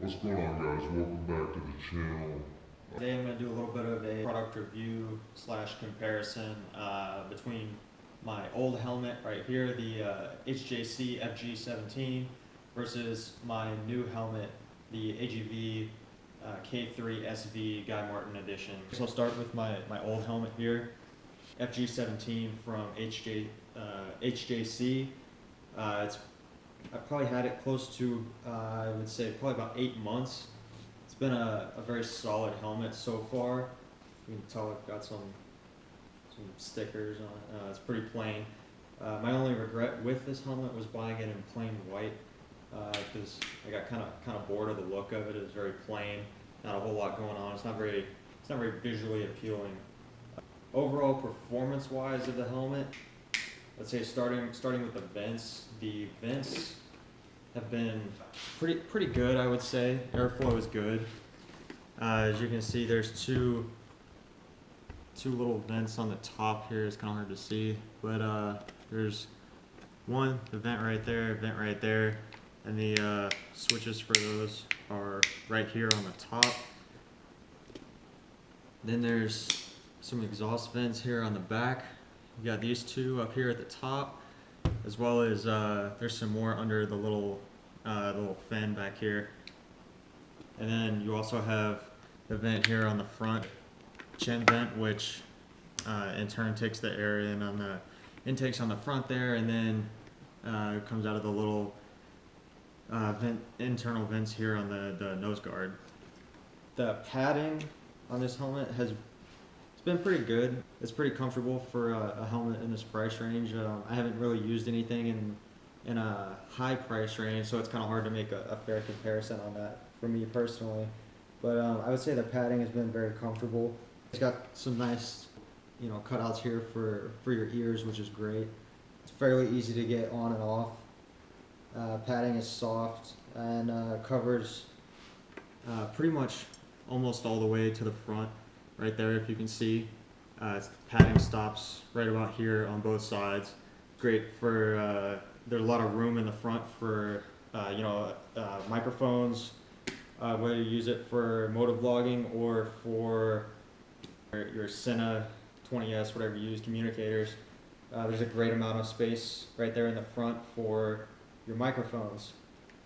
What's going on, guys? Welcome back to the channel. Today I'm going to do a little bit of a product review / comparison between my old helmet right here, the HJC FG-17, versus my new helmet, the AGV K3-SV Guy Martin edition. So I'll start with my old helmet here, FG-17 from HJC. I've probably had it close to, I would say, probably about 8 months. It's been a very solid helmet so far. You can tell I've got some stickers on it. It's pretty plain. My only regret with this helmet was buying it in plain white, because I got kind of bored of the look of it. It was very plain, not a whole lot going on. It's not very visually appealing. Overall, performance-wise of the helmet, let's say starting with the vents. The vents have been pretty good, I would say. Airflow is good. As you can see, there's two little vents on the top here. It's kind of hard to see, but there's the vent right there, and the switches for those are right here on the top. Then there's some exhaust vents here on the back. You got these two up here at the top, as well as there's some more under the little fan back here. And then you also have the vent here on the front, chin vent, which in turn takes the air in on the intakes on the front there, and then it comes out of the little internal vents here on the nose guard. The padding on this helmet has been pretty good. It's pretty comfortable for a helmet in this price range. I haven't really used anything in a high price range, so it's kind of hard to make a fair comparison on that for me personally. But I would say the padding has been very comfortable. It's got some nice, cutouts here for your ears, which is great. It's fairly easy to get on and off. Padding is soft and covers pretty much almost all the way to the front. Right there, if you can see, padding stops right about here on both sides. Great for there's a lot of room in the front for microphones, whether you use it for motovlogging or for your Sena 20S, whatever you use, communicators. There's a great amount of space right there in the front for your microphones.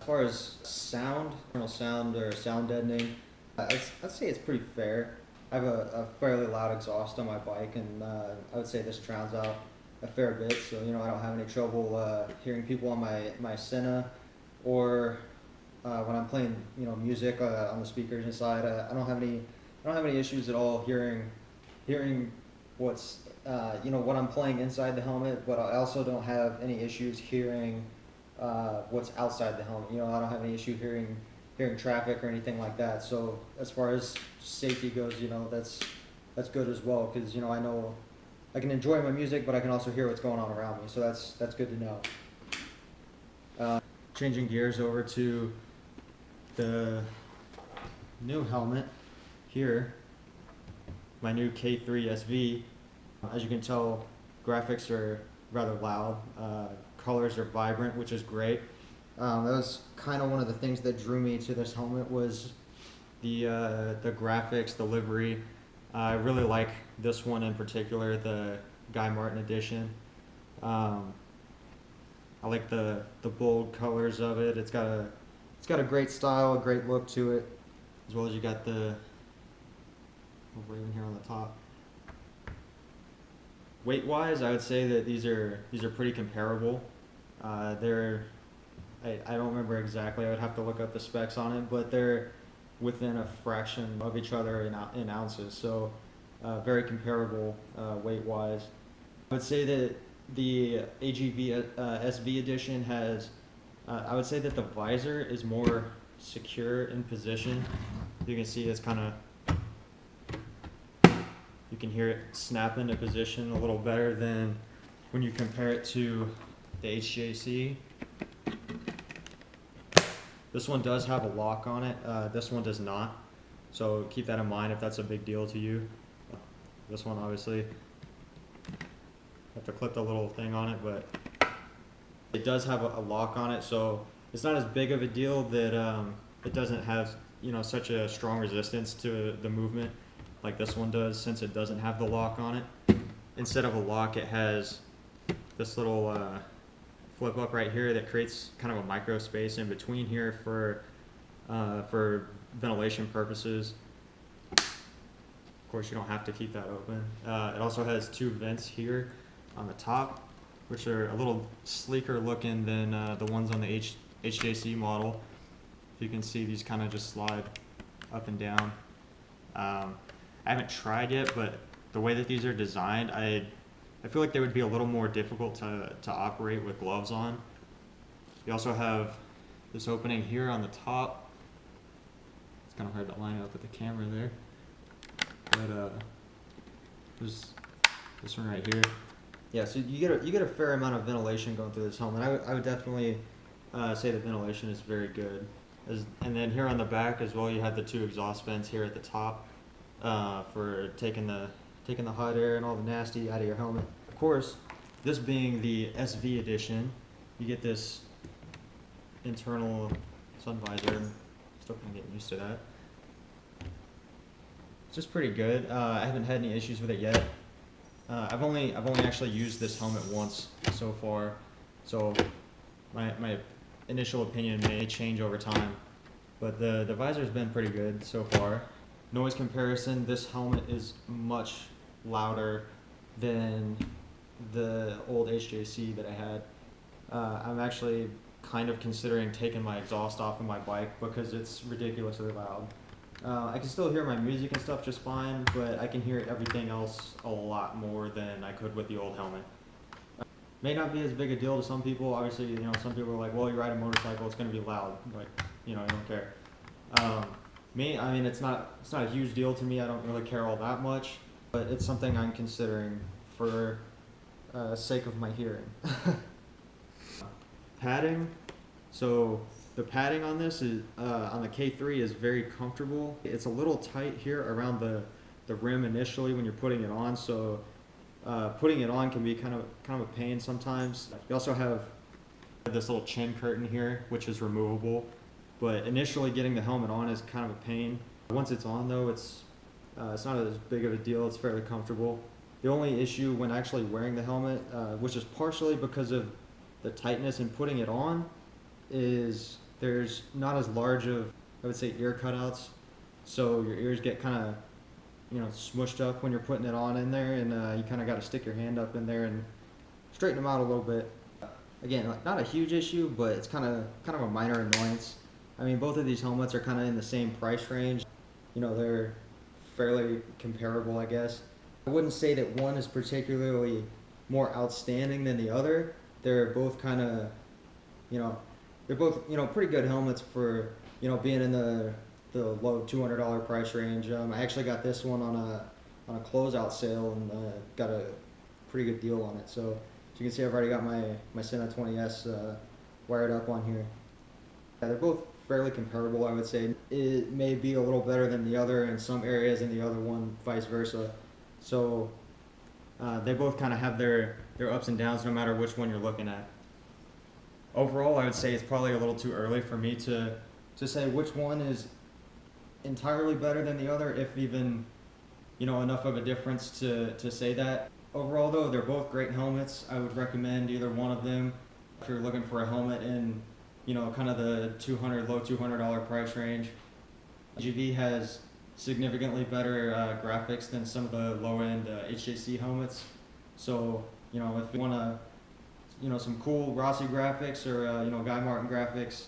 As far as sound or sound deadening, I'd say it's pretty fair. I have a fairly loud exhaust on my bike, and I would say this drowns out a fair bit. So I don't have any trouble hearing people on my Sena, or when I'm playing music on the speakers inside. I don't have any issues at all hearing what's what I'm playing inside the helmet. But I also don't have any issues hearing what's outside the helmet. I don't have any issue hearing traffic or anything like that. So as far as safety goes, that's good as well, because I know I can enjoy my music, but I can also hear what's going on around me. So that's good to know. Changing gears over to the new helmet here, my new K3-SV. As you can tell, graphics are rather loud. Colors are vibrant, which is great. That was kind of one of the things that drew me to this helmet, was the graphics, the livery. I really like this one in particular, the Guy Martin edition. I like the bold colors of it. It's got a great style, a great look to it, as well as you got the raven here on the top. Weight-wise, I would say that these are pretty comparable. I don't remember exactly. I would have to look up the specs on it, but they're within a fraction of each other in ounces, so very comparable weight-wise. I would say that the AGV SV edition has, I would say that the visor is more secure in position. You can see it's kind of, you can hear it snap into position a little better than when you compare it to the HJC. This one does have a lock on it. This one does not. So keep that in mind if that's a big deal to you. This one, obviously, have to clip the little thing on it, but it does have a lock on it. So it's not as big of a deal that it doesn't have, you know, such a strong resistance to the movement like this one does, since it doesn't have the lock on it. Instead of a lock, it has this little flip up right here that creates kind of a micro space in between here for ventilation purposes. Of course, you don't have to keep that open. It also has 2 vents here on the top, which are a little sleeker looking than the ones on the HJC model. You can see these kind of just slide up and down. I haven't tried yet, but the way that these are designed, I feel like they would be a little more difficult to operate with gloves on. You also have this opening here on the top. It's kind of hard to line up with the camera there, but there's this one right here. Yeah, so you get a fair amount of ventilation going through this helmet. I would definitely say the ventilation is very good. And then here on the back as well, you have the 2 exhaust vents here at the top for taking the hot air and all the nasty out of your helmet. Of course, this being the SV edition, you get this internal sun visor. Still kind of getting used to that. It's just pretty good. I haven't had any issues with it yet. I've only actually used this helmet once so far, so my initial opinion may change over time, but the visor's been pretty good so far. Noise comparison, this helmet is much louder than the old HJC that I had. I'm actually kind of considering taking my exhaust off of my bike because it's ridiculously loud. I can still hear my music and stuff just fine, but I can hear everything else a lot more than I could with the old helmet. May not be as big a deal to some people. Obviously, you know, some people are like, well, you ride a motorcycle, it's going to be loud. Like, you know, I don't care. Me, I mean, it's not a huge deal to me. I don't really care all that much, but it's something I'm considering for sake of my hearing. Padding. So the padding on this is on the K3 is very comfortable. It's a little tight here around the rim initially when you're putting it on, so putting it on can be kind of a pain sometimes. You also have this little chin curtain here, which is removable, but initially getting the helmet on is kind of a pain. Once it's on though, it's not as big of a deal. It's fairly comfortable. The only issue when actually wearing the helmet, which is partially because of the tightness in putting it on, is there's not as large of, I would say, ear cutouts, so your ears get kind of, you know, smushed up when you're putting it on in there, and you kind of got to stick your hand up in there and straighten them out a little bit. Again, like, not a huge issue, but it's kind of a minor annoyance. I mean, both of these helmets are kind of in the same price range. You know, they're fairly comparable, I guess. I wouldn't say that one is particularly more outstanding than the other. They're both kind of, you know, they're both, you know, pretty good helmets for, you know, being in the low $200 price range. I actually got this one on a closeout sale and got a pretty good deal on it. So as you can see, I've already got my Sena 20S wired up on here. Yeah, they're both fairly comparable, I would say. It may be a little better than the other in some areas and the other one vice versa. So they both kind of have their ups and downs no matter which one you're looking at. Overall, I would say it's probably a little too early for me to say which one is entirely better than the other, if even, you know, enough of a difference to say that. Overall though, they're both great helmets. I would recommend either one of them if you're looking for a helmet in, you know, kind of the low $200 price range. AGV has significantly better graphics than some of the low-end HJC helmets. So, you know, if you want to, you know, some cool Rossi graphics or, you know, Guy Martin graphics,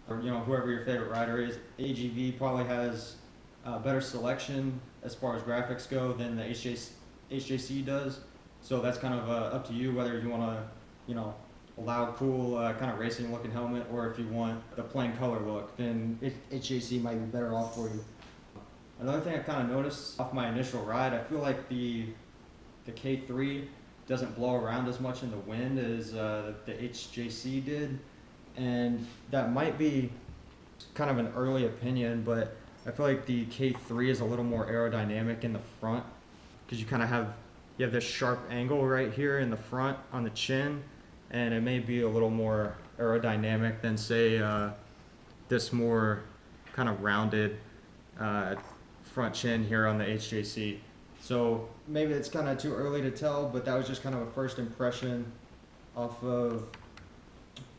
or, you know, whoever your favorite rider is, AGV probably has better selection as far as graphics go than the HJC does. So that's kind of up to you whether you want to, you know, a loud, cool, kind of racing looking helmet, or if you want the plain color look, then HJC might be better off for you. Another thing I kind of noticed off my initial ride, I feel like the K3 doesn't blow around as much in the wind as the HJC did, and that might be kind of an early opinion, but I feel like the K3 is a little more aerodynamic in the front, because you kind of have this sharp angle right here in the front on the chin, and it may be a little more aerodynamic than, say, this more kind of rounded front chin here on the HJC. So maybe it's kind of too early to tell, but that was just kind of a first impression off of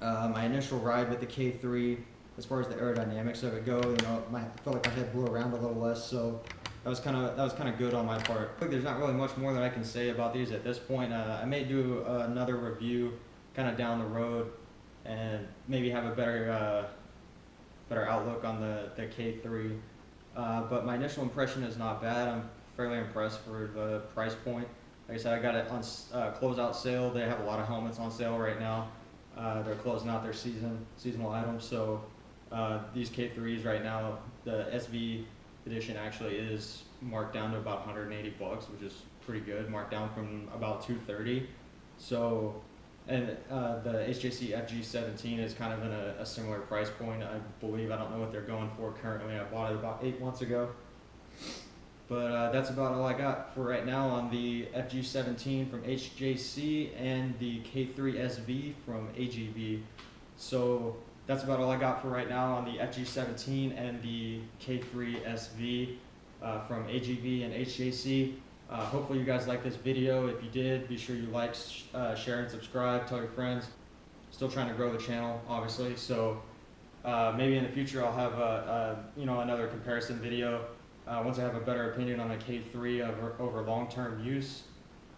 my initial ride with the K3. As far as the aerodynamics of it go, you know, I felt like my head blew around a little less, so that was kind of good on my part. I think there's not really much more that I can say about these at this point. I may do another review kind of down the road, and maybe have a better outlook on the K3. But my initial impression is not bad. I'm fairly impressed for the price point. Like I said, I got it on closeout sale. They have a lot of helmets on sale right now. They're closing out their seasonal items, so these K3s right now, the SV edition actually is marked down to about 180 bucks, which is pretty good, marked down from about 230. So, and the HJC FG-17 is kind of in a similar price point, I believe. I don't know what they're going for currently. I bought it about 8 months ago. But that's about all I got for right now on the FG-17 from HJC and the K3-SV from AGV. So that's about all I got for right now on the FG-17 and the K3-SV from AGV and HJC. Hopefully you guys liked this video. If you did, be sure you like, share, and subscribe. Tell your friends. Still trying to grow the channel, obviously. So maybe in the future I'll have another comparison video. Once I have a better opinion on the K3 over long-term use.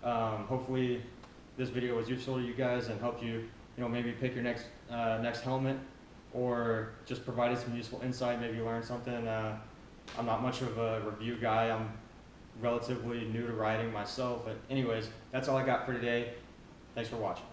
Hopefully this video was useful to you guys and helped you, maybe pick your next helmet, or just provided some useful insight. Maybe you learned something. I'm not much of a review guy. I'm relatively new to riding myself. But anyways, that's all I got for today. Thanks for watching.